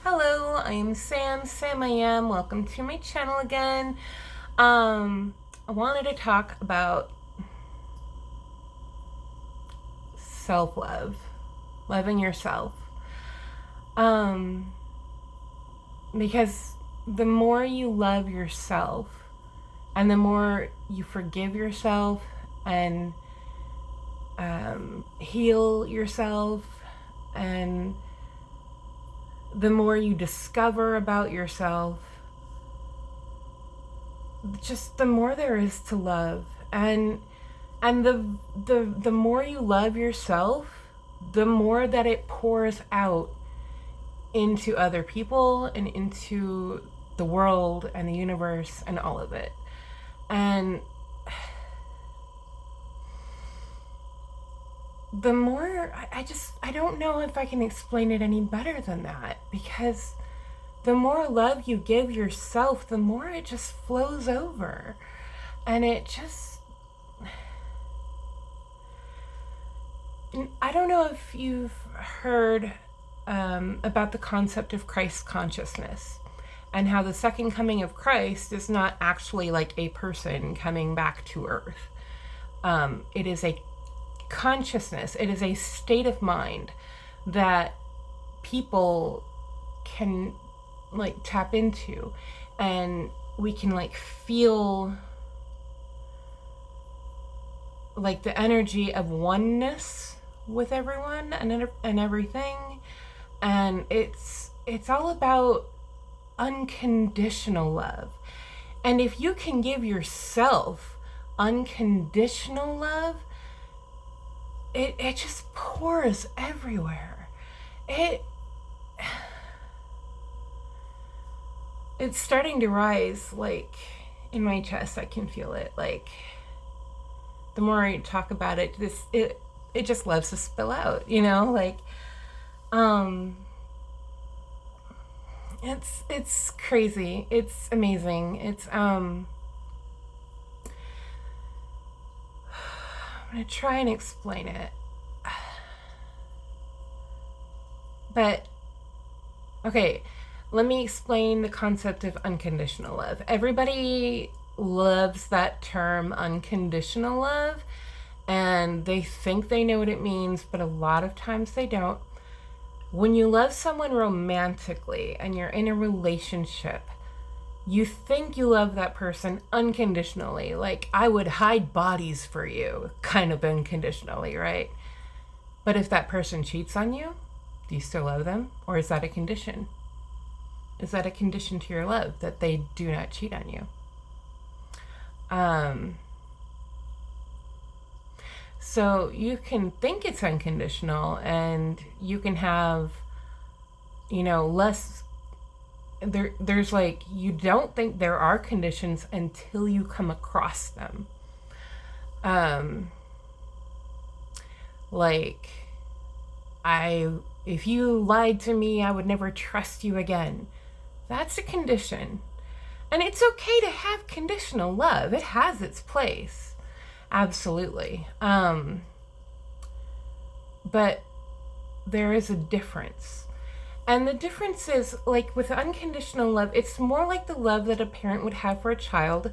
Hello, I am Sam I am. Welcome to my channel again. I wanted to talk about self-love, loving yourself. Um, because the more you love yourself and the more you forgive yourself and heal yourself, and the more you discover about yourself, just the more there is to love. And the more you love yourself, the more that it pours out into other people and into the world and the universe and all of it. And the more I don't know if I can explain it any better than that, because the more love you give yourself, the more it just flows over. And I don't know if you've heard about the concept of Christ consciousness, and how the second coming of Christ is not actually like a person coming back to earth. It is a consciousness, it is a state of mind that people can like tap into, and we can like feel like the energy of oneness with everyone and everything. And it's all about unconditional love. And if you can give yourself unconditional love, it just pours everywhere. It's starting to rise, like in my chest. I can feel it. Like the more I talk about it, it just loves to spill out, like it's crazy. It's amazing. I'm gonna try and explain it. But okay, let me explain the concept of unconditional love. Everybody loves that term, unconditional love, and they think they know what it means, but a lot of times they don't. When you love someone romantically and you're in a relationship, you think you love that person unconditionally, like I would hide bodies for you, kind of unconditionally, right? But if that person cheats on you, do you still love them? Or is that a condition? Is that a condition to your love, that they do not cheat on you? So you can think it's unconditional, and you can have, less. There's like, you don't think there are conditions until you come across them. Like, if you lied to me, I would never trust you again. That's a condition. And it's okay to have conditional love. It has its place. Absolutely. But there is a difference. And the difference is, like with unconditional love, it's more like the love that a parent would have for a child,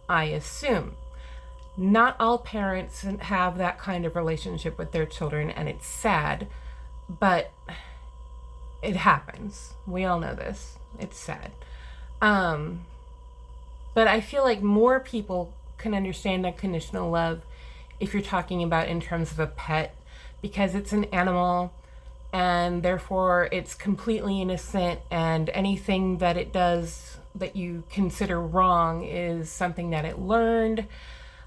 I assume. Not all parents have that kind of relationship with their children, and it's sad, but it happens. We all know this. It's sad. But I feel like more people can understand unconditional love if you're talking about in terms of a pet, because it's an animal and therefore it's completely innocent, and anything that it does that you consider wrong is something that it learned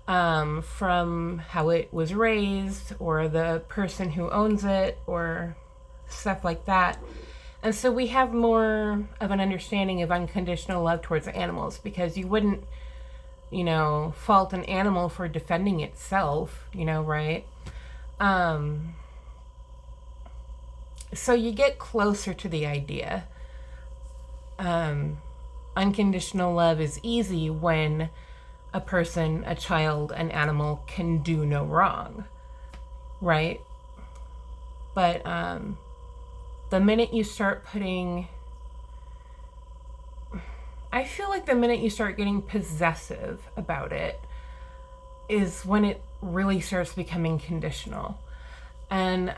from how it was raised, or the person who owns it, or stuff like that. And so we have more of an understanding of unconditional love towards animals, because you wouldn't, fault an animal for defending itself, right? So you get closer to the idea. Unconditional love is easy when a person, a child, an animal can do no wrong, right? But the minute you start putting I feel like the minute you start getting possessive about it is when it really starts becoming conditional. And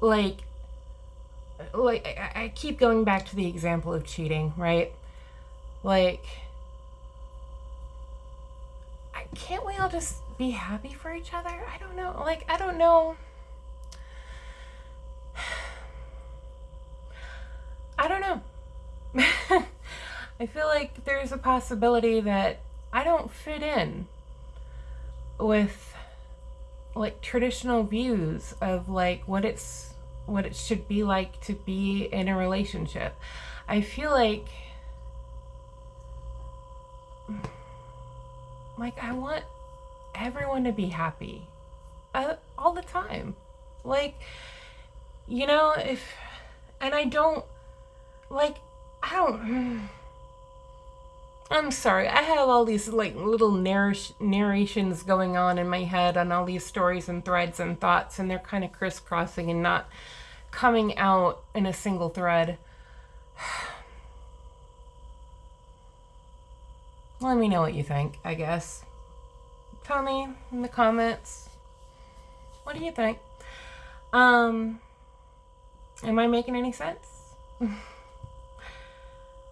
like I keep going back to the example of cheating, right? Like, can't we all just be happy for each other? I don't know. Like, I don't know. I don't know. I feel like there's a possibility that I don't fit in with like traditional views of like what it should be like to be in a relationship. I feel like I want everyone to be happy all the time. Like, if and I don't like I don't I'm sorry. I have all these like little narrations going on in my head on all these stories and threads and thoughts, and they're kind of crisscrossing and not coming out in a single thread. Let me know what you think, I guess. Tell me in the comments. What do you think? Am I making any sense?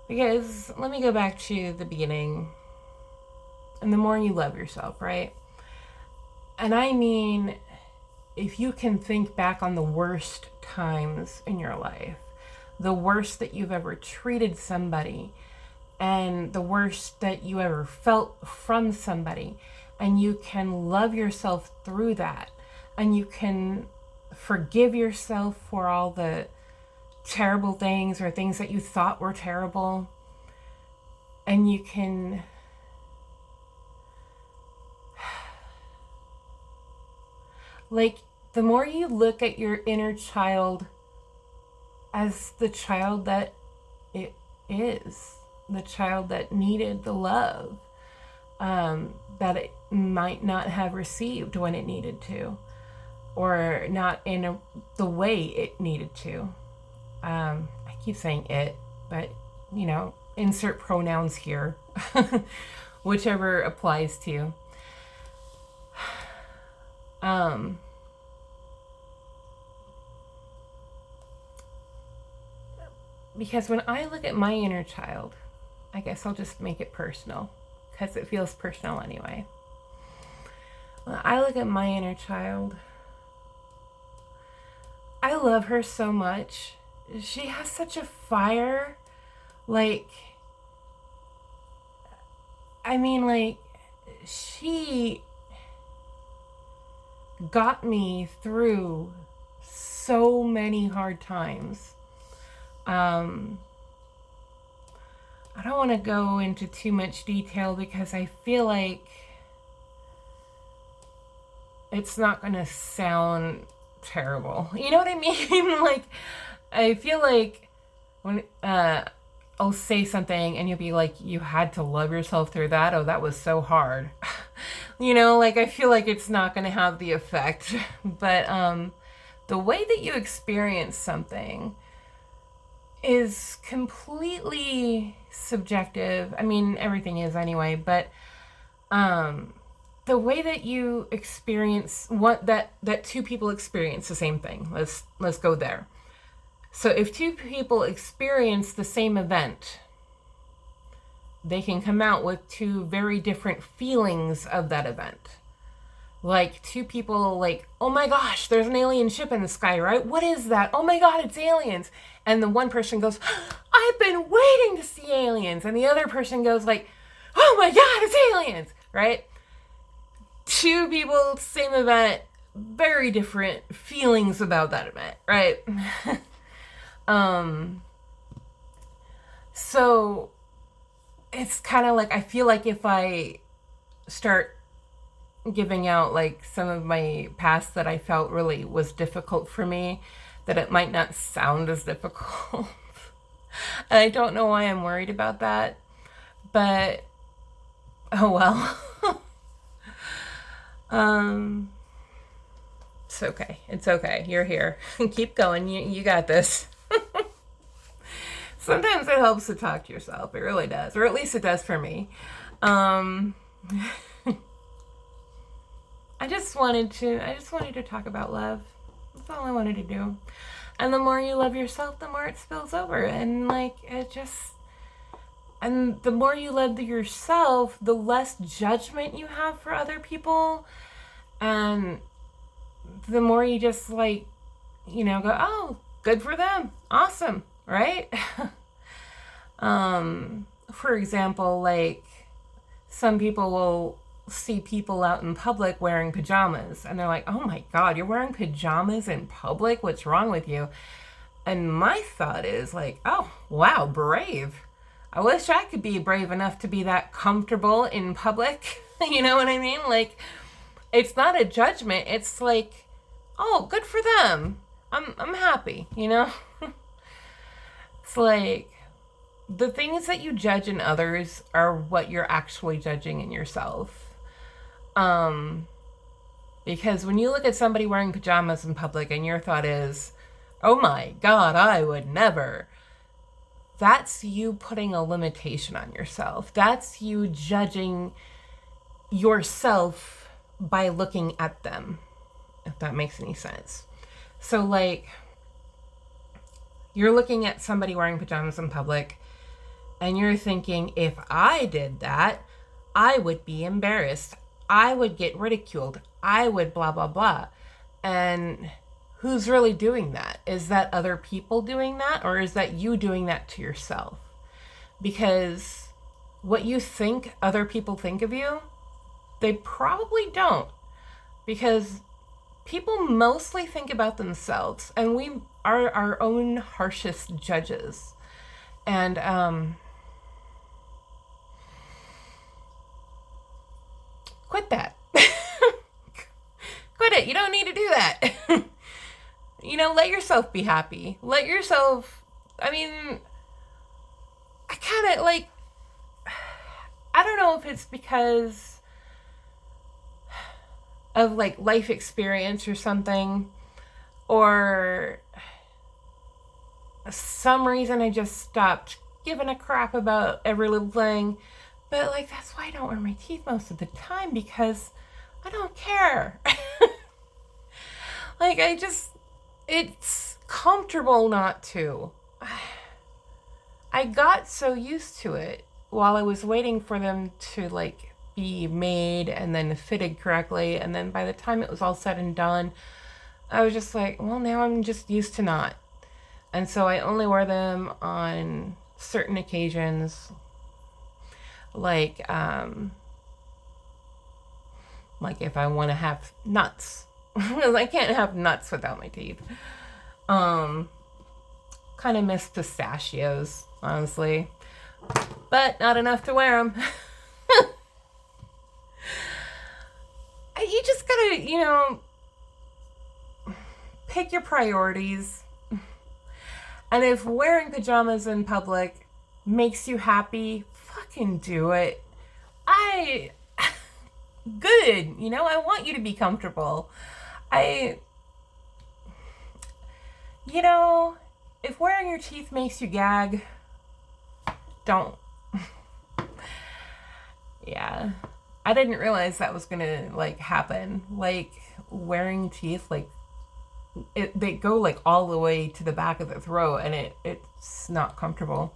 Because let me go back to the beginning. And the more you love yourself, right? And I mean, if you can think back on the worst times in your life, the worst that you've ever treated somebody, and the worst that you ever felt from somebody, and you can love yourself through that, and you can forgive yourself for all the terrible things or things that you thought were terrible, and you can like, the more you look at your inner child as the child that it is, the child that needed the love that it might not have received when it needed to, or not in the way it needed to. I keep saying it, but insert pronouns here, whichever applies to you. Because when I look at my inner child, I guess I'll just make it personal, because it feels personal anyway. When I look at my inner child, I love her so much. She has such a fire. She got me through so many hard times. I don't want to go into too much detail because I feel like it's not going to sound terrible. You know what I mean? Like, I feel like when I'll say something and you'll be like, you had to love yourself through that. Oh, that was so hard. I feel like it's not going to have the effect. But the way that you experience something is completely subjective. I mean, everything is anyway, but the way that you experience that two people experience the same thing. Let's go there. So if two people experience the same event, they can come out with two very different feelings of that event. Like, two people like, oh my gosh, there's an alien ship in the sky, right? What is that? Oh my God, it's aliens. And the one person goes, I've been waiting to see aliens. And the other person goes like, oh my God, it's aliens, right? Two people, same event, very different feelings about that event, right? So it's kind of like, I feel like if I start giving out like some of my past that I felt really was difficult for me, that it might not sound as difficult. And I don't know why I'm worried about that, but oh well. It's okay. It's okay. You're here. Keep going. You got this. Sometimes it helps to talk to yourself. It really does. Or at least it does for me. Um, I just wanted to talk about love. That's all I wanted to do. And the more you love yourself, the more it spills over. And and the more you love yourself, the less judgment you have for other people. And the more you just go, oh, good for them. Awesome. Right? For example, like some people will see people out in public wearing pajamas and they're like, oh my God, you're wearing pajamas in public? What's wrong with you? And my thought is like, oh, wow, brave. I wish I could be brave enough to be that comfortable in public. You know what I mean? Like, it's not a judgment. It's like, oh, good for them. I'm happy, you know? It's like, the things that you judge in others are what you're actually judging in yourself. Because when you look at somebody wearing pajamas in public and your thought is, oh my God, I would never. That's you putting a limitation on yourself. That's you judging yourself by looking at them, if that makes any sense. So like, you're looking at somebody wearing pajamas in public and you're thinking, if I did that, I would be embarrassed. I would get ridiculed. I would blah, blah, blah. And who's really doing that? Is that other people doing that? Or is that you doing that to yourself? Because what you think other people think of you, they probably don't. Because people mostly think about themselves. And we are our own harshest judges. And, quit that. Quit it. You don't need to do that. Let yourself be happy. Let yourself, I kind of I don't know if it's because of life experience or something, or some reason I just stopped giving a crap about every little thing. But that's why I don't wear my teeth most of the time, because I don't care. It's comfortable not to. I got so used to it while I was waiting for them to be made and then fitted correctly. And then by the time it was all said and done, I was just like, well, now I'm just used to not. And so I only wear them on certain occasions. Like if I want to have nuts. Because I can't have nuts without my teeth. Kind of miss pistachios, honestly. But not enough to wear them. You just gotta, pick your priorities. And if wearing pajamas in public makes you happy, fucking do it. Good. I want you to be comfortable. If wearing your teeth makes you gag, don't. Yeah. I didn't realize that was gonna happen. Wearing teeth, they go all the way to the back of the throat, and it's not comfortable.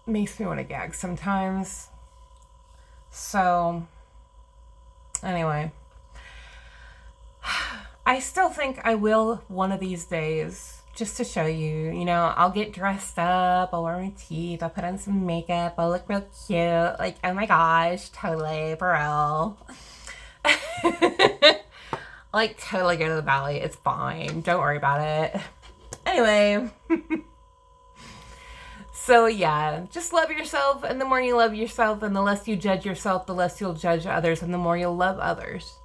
Makes me want to gag sometimes. So anyway, I still think I will one of these days, just to show you, I'll get dressed up, I'll wear my teeth, I'll put on some makeup, I'll look real cute, oh my gosh, totally, for real. Totally go to the ballet, it's fine, don't worry about it. Anyway, so yeah, just love yourself, and the more you love yourself, and the less you judge yourself, the less you'll judge others, and the more you'll love others.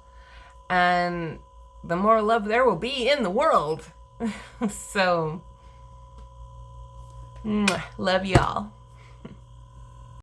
And the more love there will be in the world. So, love y'all.